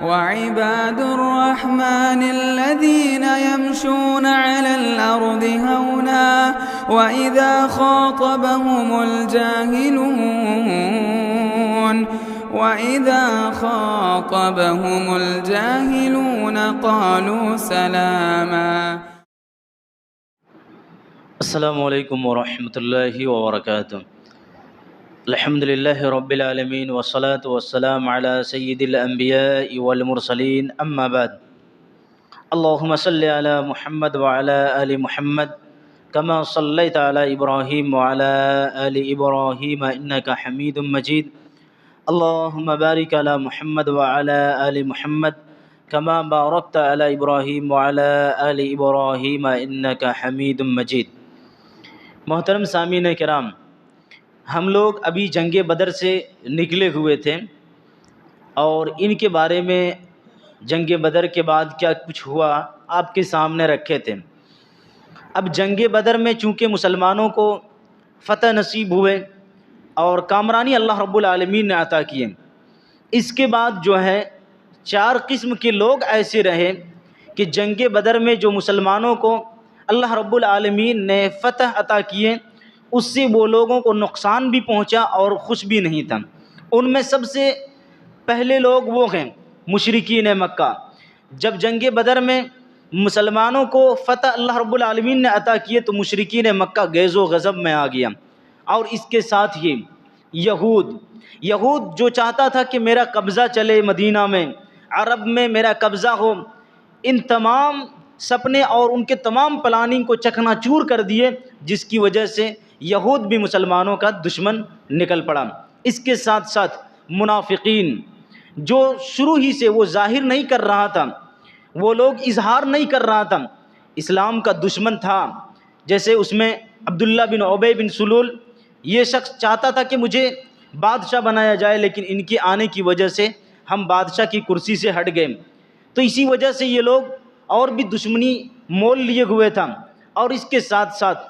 وعباد الرحمن الذين يمشون على الأرض هونا وإذا خاطبهم الجاهلون قالوا سلاما. السلام علیکم ورحمۃ اللہ وبرکاتہ. الحمد للہ رب العالمین والصلاة والسلام علی سید الانبیاء والمرسلین اما بعد. اللہم صلی علی محمد وعلی آل محمد کما صلیت علی ابراہیم وعلی آل ابراہیم انک حمید مجید. اللہم بارک علی محمد وعلی آل محمد کما بارکت علی ابراہیم وعلی آل ابراہیم انک حمید مجید. محترم سامعین کرام، ہم لوگ ابھی جنگ بدر سے نکلے ہوئے تھے اور ان کے بارے میں جنگ بدر کے بعد کیا کچھ ہوا آپ کے سامنے رکھے تھے. اب جنگ بدر میں چونکہ مسلمانوں کو فتح نصیب ہوئے اور کامرانی اللہ رب العالمین نے عطا کیے، اس کے بعد جو ہے 4 قسم کے لوگ ایسے رہے کہ جنگ بدر میں جو مسلمانوں کو اللہ رب العالمین نے فتح عطا کیے اس سے وہ لوگوں کو نقصان بھی پہنچا اور خوش بھی نہیں تھا. ان میں سب سے پہلے لوگ وہ ہیں مشرکین مکہ. جب جنگ بدر میں مسلمانوں کو فتح اللہ رب العالمین نے عطا کیے تو مشرکین مکہ غیظ و غضب میں آ گیا. اور اس کے ساتھ ہی یہود جو چاہتا تھا کہ میرا قبضہ چلے مدینہ میں، عرب میں میرا قبضہ ہو، ان تمام سپنے اور ان کے تمام پلاننگ کو چکنا چور کر دیے، جس کی وجہ سے یہود بھی مسلمانوں کا دشمن نکل پڑا. اس کے ساتھ ساتھ منافقین جو شروع ہی سے وہ ظاہر نہیں کر رہا تھا، وہ لوگ اظہار نہیں کر رہا تھا، اسلام کا دشمن تھا. جیسے اس میں عبداللہ بن ابی بن سلول، یہ شخص چاہتا تھا کہ مجھے بادشاہ بنایا جائے، لیکن ان کے آنے کی وجہ سے ہم بادشاہ کی کرسی سے ہٹ گئے. تو اسی وجہ سے یہ لوگ اور بھی دشمنی مول لیے ہوئے تھا. اور اس کے ساتھ ساتھ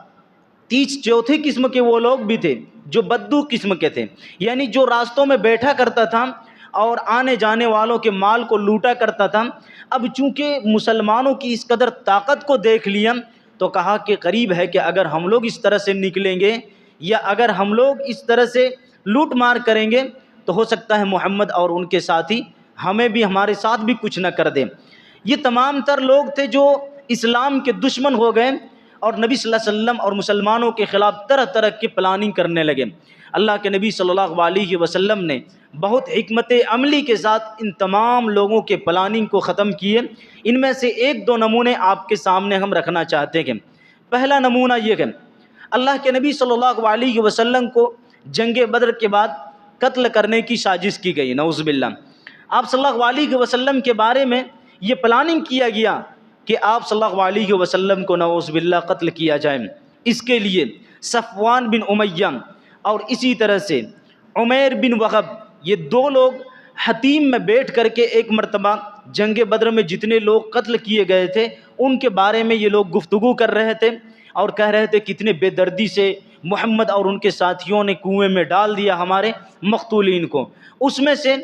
34 قسم کے وہ لوگ بھی تھے جو بدو قسم کے تھے، یعنی جو راستوں میں بیٹھا کرتا تھا اور آنے جانے والوں کے مال کو لوٹا کرتا تھا. اب چونکہ مسلمانوں کی اس قدر طاقت کو دیکھ لیا تو کہا کہ قریب ہے کہ اگر ہم لوگ اس طرح سے نکلیں گے یا اگر ہم لوگ اس طرح سے لوٹ مار کریں گے تو ہو سکتا ہے محمد اور ان کے ساتھی ہمیں بھی ہمارے ساتھ بھی کچھ نہ کر دیں. یہ تمام تر لوگ تھے جو اسلام کے دشمن ہو گئے اور نبی صلی اللہ علیہ وسلم اور مسلمانوں کے خلاف طرح طرح کی پلاننگ کرنے لگے. اللہ کے نبی صلی اللہ علیہ وسلم نے بہت حکمت عملی کے ساتھ ان تمام لوگوں کے پلاننگ کو ختم کیے. ان میں سے 1-2 نمونے آپ کے سامنے ہم رکھنا چاہتے ہیں. پہلا نمونہ یہ کہ اللہ کے نبی صلی اللہ علیہ وسلم کو جنگ بدر کے بعد قتل کرنے کی سازش کی گئی، نعوذ باللہ. آپ صلی اللہ علیہ وسلم کے بارے میں یہ پلاننگ کیا گیا کہ آپ صلی اللہ علیہ وسلم کو نعوذ باللہ قتل کیا جائے. اس کے لیے صفوان بن امیہ اور اسی طرح سے عمیر بن وہب، یہ 2 لوگ حتیم میں بیٹھ کر کے ایک مرتبہ جنگ بدر میں جتنے لوگ قتل کیے گئے تھے ان کے بارے میں یہ لوگ گفتگو کر رہے تھے اور کہہ رہے تھے کتنے بے دردی سے محمد اور ان کے ساتھیوں نے کنویں میں ڈال دیا ہمارے مقتولین کو. اس میں سے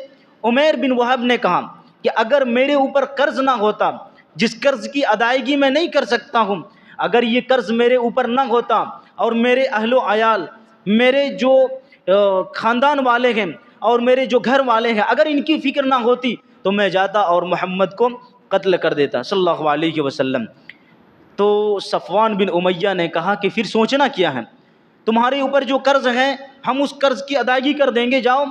عمیر بن وہب نے کہا کہ اگر میرے اوپر قرض نہ ہوتا، جس قرض کی ادائیگی میں نہیں کر سکتا ہوں، اگر یہ قرض میرے اوپر نہ ہوتا اور میرے اہل و عیال، میرے جو خاندان والے ہیں اور میرے جو گھر والے ہیں، اگر ان کی فکر نہ ہوتی تو میں جاتا اور محمد کو قتل کر دیتا صلی اللہ علیہ وسلم. تو صفوان بن امیہ نے کہا کہ پھر سوچنا کیا ہے، تمہارے اوپر جو قرض ہے ہم اس قرض کی ادائیگی کر دیں گے، جاؤ.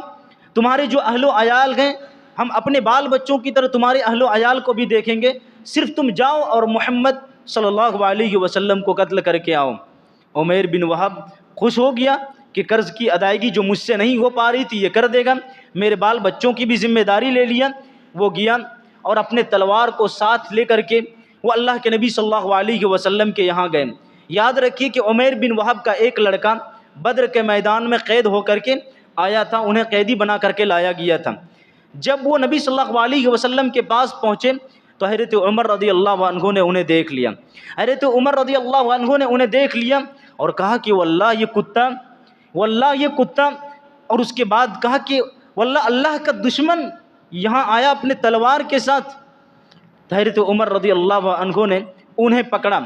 تمہارے جو اہل و عیال ہیں ہم اپنے بال بچوں کی طرح تمہارے اہل و عیال کو بھی دیکھیں گے، صرف تم جاؤ اور محمد صلی اللہ علیہ وسلم کو قتل کر کے آؤ. عمیر بن وہب خوش ہو گیا کہ قرض کی ادائیگی جو مجھ سے نہیں ہو پا رہی تھی یہ کر دے گا، میرے بال بچوں کی بھی ذمہ داری لے لیا. وہ گیا اور اپنے تلوار کو ساتھ لے کر کے وہ اللہ کے نبی صلی اللہ علیہ وسلم کے یہاں گئے. یاد رکھیے کہ عمیر بن وہب کا ایک لڑکا بدر کے میدان میں قید ہو کر کے آیا تھا، انہیں قیدی بنا کر کے لایا گیا تھا. جب وہ نبی صلی اللہ علیہ وسلم کے پاس پہنچے تو حضرت عمر رضی اللہ عنہ نے انہیں دیکھ لیا. حضرت عمر رضی اللہ عنہ نے انہیں دیکھ لیا اور کہا کہ واللہ یہ کتا، اور اس کے بعد کہا کہ واللہ اللہ کا دشمن یہاں آیا اپنے تلوار کے ساتھ، حضرت عمر رضی اللہ عنہ نے انہیں پکڑا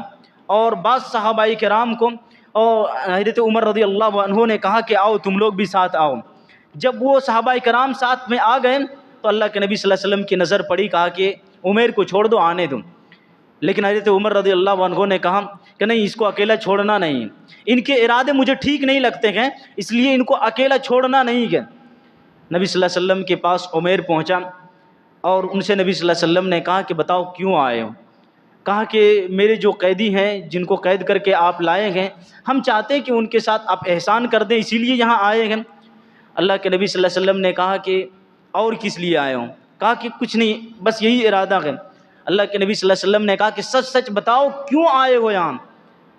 اور بعض صحابہ کرام کو، اور حضرت عمر رضی اللہ عنہ نے کہا کہ آؤ تم لوگ بھی ساتھ آؤ۔ جب وہ صحابہ کرام ساتھ میں آ گئے تو اللہ کے نبی صلی اللہ علیہ وسلم کی نظر پڑی، کہا کہ عمیر کو چھوڑ دو، آنے دو۔ لیکن حضرت عمر رضی اللہ عنہ نے کہا کہ نہیں، اس کو اکیلا چھوڑنا نہیں، ان کے ارادے مجھے ٹھیک نہیں لگتے ہیں، اس لیے ان کو اکیلا چھوڑنا نہیں ہے۔ نبی صلی اللہ علیہ وسلم کے پاس عمیر پہنچا اور ان سے نبی صلی اللہ علیہ وسلم نے کہا کہ بتاؤ کیوں آئے ہو؟ کہا کہ میرے جو قیدی ہیں جن کو قید کر کے آپ لائے ہیں، ہم چاہتے ہیں کہ ان کے ساتھ آپ احسان کر دیں، اسی لیے یہاں آئے ہیں۔ اللہ کے نبی صلی اللہ علیہ وسلم نے کہا کہ اور کس لیے آئے ہوں؟ کہا کہ کچھ نہیں، بس یہی ارادہ ہے۔ اللہ کے نبی صلی اللہ علیہ وسلم نے کہا کہ سچ سچ بتاؤ کیوں آئے ہو یہاں؟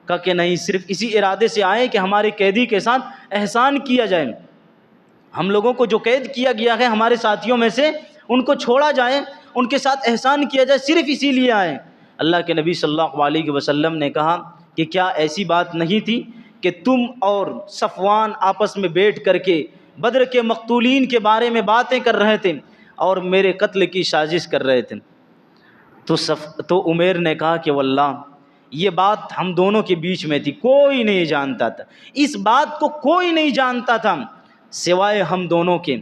کہا کہ نہیں، صرف اسی ارادے سے آئے کہ ہمارے قیدی کے ساتھ احسان کیا جائے، ہم لوگوں کو جو قید کیا گیا ہے ہمارے ساتھیوں میں سے ان کو چھوڑا جائے، ان کے ساتھ احسان کیا جائے، صرف اسی لیے آئے۔ اللہ کے نبی صلی اللہ علیہ وسلم نے کہا کہ کیا ایسی بات نہیں تھی کہ تم اور صفوان آپس میں بیٹھ کر کے بدر کے مقتولین کے بارے میں باتیں کر رہے تھے اور میرے قتل کی سازش کر رہے تھے؟ تو عمیر نے کہا کہ واللہ یہ بات ہم دونوں کے بیچ میں تھی، کوئی نہیں جانتا تھا، اس بات کو کوئی نہیں جانتا تھا سوائے ہم دونوں کے۔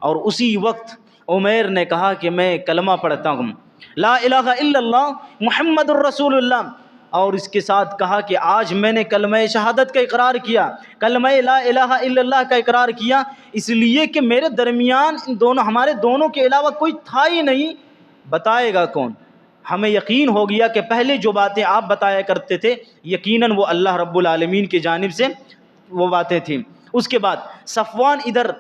اور اسی وقت عمیر نے کہا کہ میں کلمہ پڑھتا ہوں، لا الہ الا اللہ محمد الرسول اللہ، اور اس کے ساتھ کہا کہ آج میں نے کلمہ شہادت کا اقرار کیا، کلمہ لا الہ الا اللہ کا اقرار کیا، اس لیے کہ میرے درمیان ان دونوں، ہمارے دونوں کے علاوہ کوئی تھا ہی نہیں، بتائے گا کون؟ ہمیں یقین ہو گیا کہ پہلے جو باتیں آپ بتایا کرتے تھے یقیناً وہ اللہ رب العالمین کی جانب سے وہ باتیں تھیں۔ اس کے بعد صفوان ادھر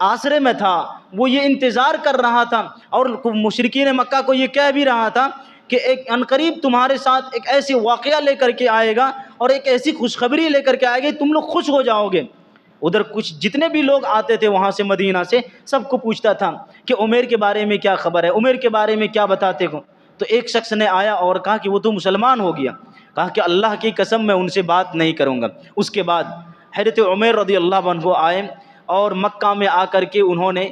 آسرے میں تھا، وہ یہ انتظار کر رہا تھا اور مشرکین مکہ کو یہ کہہ بھی رہا تھا کہ ایک عنقریب تمہارے ساتھ ایک ایسی واقعہ لے کر کے آئے گا اور ایک ایسی خوشخبری لے کر کے آئے گا، تم لوگ خوش ہو جاؤ گے۔ ادھر کچھ جتنے بھی لوگ آتے تھے وہاں سے مدینہ سے، سب کو پوچھتا تھا کہ عمیر کے بارے میں کیا خبر ہے، عمیر کے بارے میں کیا بتاتے ہو؟ تو ایک شخص نے آیا اور کہا کہ وہ تو مسلمان ہو گیا، کہا کہ اللہ کی قسم میں ان سے بات نہیں کروں گا۔ اس کے بعد حضرت عمیر رضی اللہ عنہ آئے اور مکہ میں آ کر کے انہوں نے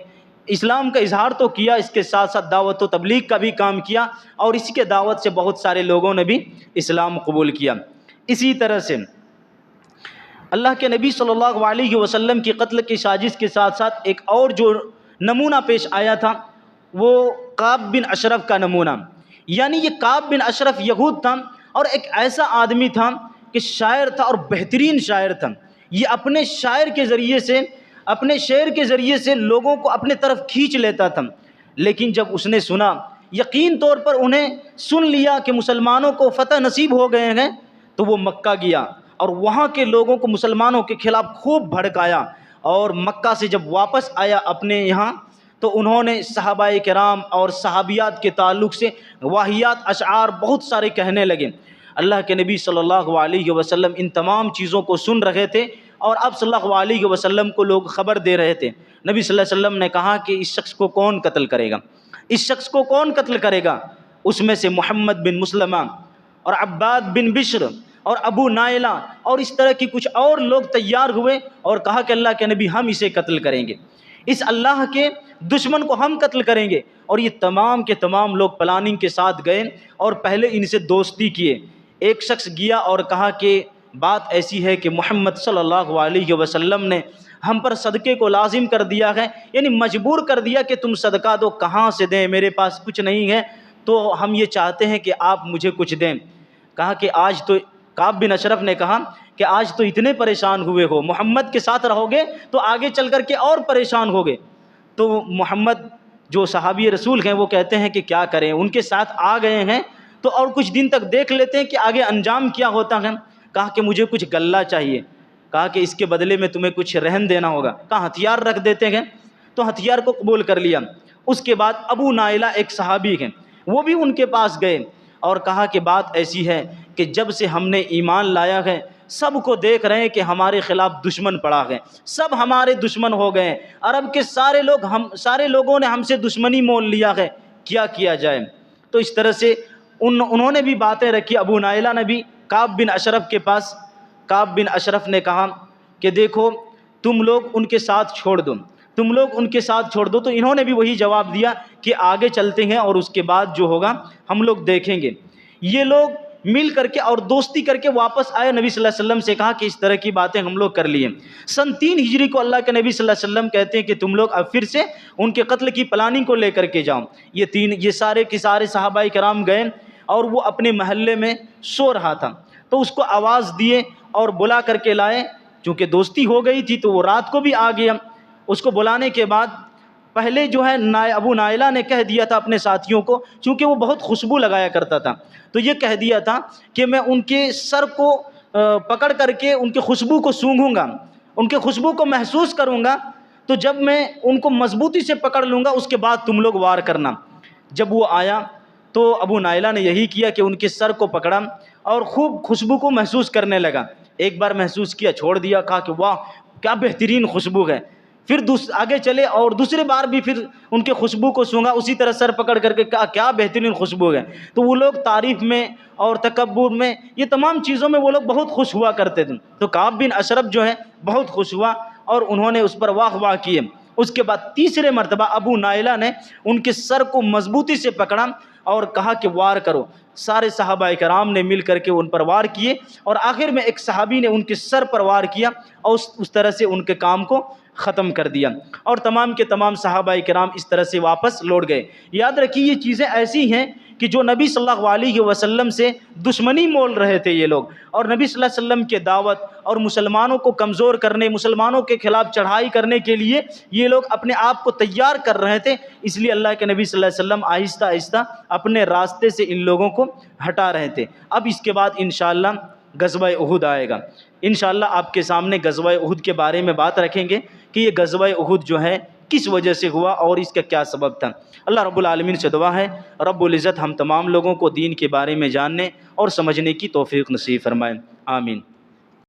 اسلام کا اظہار تو کیا، اس کے ساتھ ساتھ دعوت و تبلیغ کا بھی کام کیا، اور اسی کے دعوت سے بہت سارے لوگوں نے بھی اسلام قبول کیا۔ اسی طرح سے اللہ کے نبی صلی اللہ علیہ وسلم کی قتل کی سازش کے ساتھ ساتھ ایک اور جو نمونہ پیش آیا تھا وہ کعب بن اشرف کا نمونہ، یعنی یہ کعب بن اشرف یہود تھا اور ایک ایسا آدمی تھا کہ شاعر تھا اور بہترین شاعر تھا، یہ اپنے شاعر کے ذریعے سے، اپنے شعر کے ذریعے سے لوگوں کو اپنے طرف کھینچ لیتا تھا۔ لیکن جب اس نے سنا، یقین طور پر انہیں سن لیا کہ مسلمانوں کو فتح نصیب ہو گئے ہیں، تو وہ مکہ گیا اور وہاں کے لوگوں کو مسلمانوں کے خلاف خوب بھڑکایا، اور مکہ سے جب واپس آیا اپنے یہاں تو انہوں نے صحابہ کرام اور صحابیات کے تعلق سے واہیات اشعار بہت سارے کہنے لگے۔ اللہ کے نبی صلی اللہ علیہ وسلم ان تمام چیزوں کو سن رہے تھے اور اب صلی اللہ علیہ وسلم کو لوگ خبر دے رہے تھے۔ نبی صلی اللہ علیہ وسلم نے کہا کہ اس شخص کو کون قتل کرے گا، اس شخص کو کون قتل کرے گا؟ اس میں سے محمد بن مسلمہ اور عباد بن بشر اور ابو نائلہ اور اس طرح کی کچھ اور لوگ تیار ہوئے اور کہا کہ اللہ کے نبی ہم اسے قتل کریں گے، اس اللہ کے دشمن کو ہم قتل کریں گے۔ اور یہ تمام کے تمام لوگ پلاننگ کے ساتھ گئے اور پہلے ان سے دوستی کیے۔ ایک شخص گیا اور کہا کہ بات ایسی ہے کہ محمد صلی اللہ علیہ وسلم نے ہم پر صدقے کو لازم کر دیا ہے، یعنی مجبور کر دیا کہ تم صدقہ دو، کہاں سے دیں، میرے پاس کچھ نہیں ہے، تو ہم یہ چاہتے ہیں کہ آپ مجھے کچھ دیں۔ کہا کہ آج تو کعب بن اشرف نے کہا کہ آج تو اتنے پریشان ہوئے ہو، محمد کے ساتھ رہو گے تو آگے چل کر کے اور پریشان ہوگے۔ تو محمد جو صحابی رسول ہیں وہ کہتے ہیں کہ کیا کریں، ان کے ساتھ آ گئے ہیں تو اور کچھ دن تک دیکھ لیتے ہیں کہ آگے انجام کیا ہوتا ہے۔ کہا کہ مجھے کچھ غلہ چاہیے، کہا کہ اس کے بدلے میں تمہیں کچھ رہن دینا ہوگا، کہا ہتھیار رکھ دیتے ہیں، تو ہتھیار کو قبول کر لیا۔ اس کے بعد ابو نائلہ ایک صحابی ہیں، وہ بھی ان کے پاس گئے اور کہا کہ بات ایسی ہے کہ جب سے ہم نے ایمان لایا ہے سب کو دیکھ رہے ہیں کہ ہمارے خلاف دشمن پڑا ہے، سب ہمارے دشمن ہو گئے، عرب کے سارے لوگوں نے ہم سے دشمنی مول لیا ہے، کیا کیا جائے؟ تو اس طرح سے انہوں نے بھی باتیں رکھی، ابو نائلہ نے بھی کعب بن اشرف کے پاس۔ کعب بن اشرف نے کہا کہ دیکھو تم لوگ ان کے ساتھ چھوڑ دو، تم لوگ ان کے ساتھ چھوڑ دو۔ تو انہوں نے بھی وہی جواب دیا کہ آگے چلتے ہیں اور اس کے بعد جو ہوگا ہم لوگ دیکھیں گے۔ یہ لوگ مل کر کے اور دوستی کر کے واپس آئے، نبی صلی اللہ علیہ وسلم سے کہا کہ اس طرح کی باتیں ہم لوگ کر لیے۔ سن 3 ہجری کو اللہ کے نبی صلی اللہ علیہ وسلم کہتے ہیں کہ تم لوگ اب پھر سے ان کے قتل کی پلاننگ کو لے کر کے جاؤ۔ یہ سارے کے سارے صحابہ کرام گئے اور وہ اپنے محلے میں سو رہا تھا، تو اس کو آواز دیے اور بلا کر کے لائے۔ چونکہ دوستی ہو گئی تھی تو وہ رات کو بھی آ گیا۔ اس کو بلانے کے بعد پہلے جو ہے ابو نائلہ نے کہہ دیا تھا اپنے ساتھیوں کو، چونکہ وہ بہت خوشبو لگایا کرتا تھا، تو یہ کہہ دیا تھا کہ میں ان کے سر کو پکڑ کر کے ان کے خوشبو کو سونگھوں گا، ان کے خوشبو کو محسوس کروں گا، تو جب میں ان کو مضبوطی سے پکڑ لوں گا اس کے بعد تم لوگ وار کرنا۔ جب وہ آیا تو ابو نائلہ نے یہی کیا کہ ان کے سر کو پکڑا اور خوب خوشبو کو محسوس کرنے لگا۔ ایک بار محسوس کیا، چھوڑ دیا، کہا کہ واہ کیا بہترین خوشبو ہے۔ پھر آگے چلے اور دوسری بار بھی پھر ان کے خوشبو کو سونگا، اسی طرح سر پکڑ کر کے کہا کیا بہترین خوشبو ہے۔ تو وہ لوگ تعریف میں اور تکبر میں، یہ تمام چیزوں میں وہ لوگ بہت خوش ہوا کرتے تھے۔ تو کعب بن اشرف جو ہے بہت خوش ہوا اور انہوں نے اس پر واہ واہ کیے۔ اس کے بعد تیسرے مرتبہ ابو نائلہ نے ان کے سر کو مضبوطی سے پکڑا اور کہا کہ وار کرو۔ سارے صحابہ کرام نے مل کر کے ان پر وار کیے اور آخر میں ایک صحابی نے ان کے سر پر وار کیا اور اس طرح سے ان کے کام کو ختم کر دیا، اور تمام کے تمام صحابہ کرام اس طرح سے واپس لوٹ گئے۔ یاد رکھیے یہ چیزیں ایسی ہیں کہ جو نبی صلی اللہ علیہ وسلم سے دشمنی مول رہے تھے یہ لوگ، اور نبی صلی اللہ علیہ وسلم کے دعوت اور مسلمانوں کو کمزور کرنے، مسلمانوں کے خلاف چڑھائی کرنے کے لیے یہ لوگ اپنے آپ کو تیار کر رہے تھے۔ اس لیے اللہ کے نبی صلی اللہ علیہ وسلم آہستہ آہستہ اپنے راستے سے ان لوگوں کو ہٹا رہے تھے۔ اب اس کے بعد انشاءاللہ غزوہ احد آئے گا۔ انشاءاللہ آپ کے سامنے غزوہ احد کے بارے میں بات رکھیں گے کہ یہ غزوہ احد جو ہے کس وجہ سے ہوا اور اس کا کیا سبب تھا۔ اللہ رب العالمین سے دعا ہے رب العزت ہم تمام لوگوں کو دین کے بارے میں جاننے اور سمجھنے کی توفیق نصیب فرمائے، آمین۔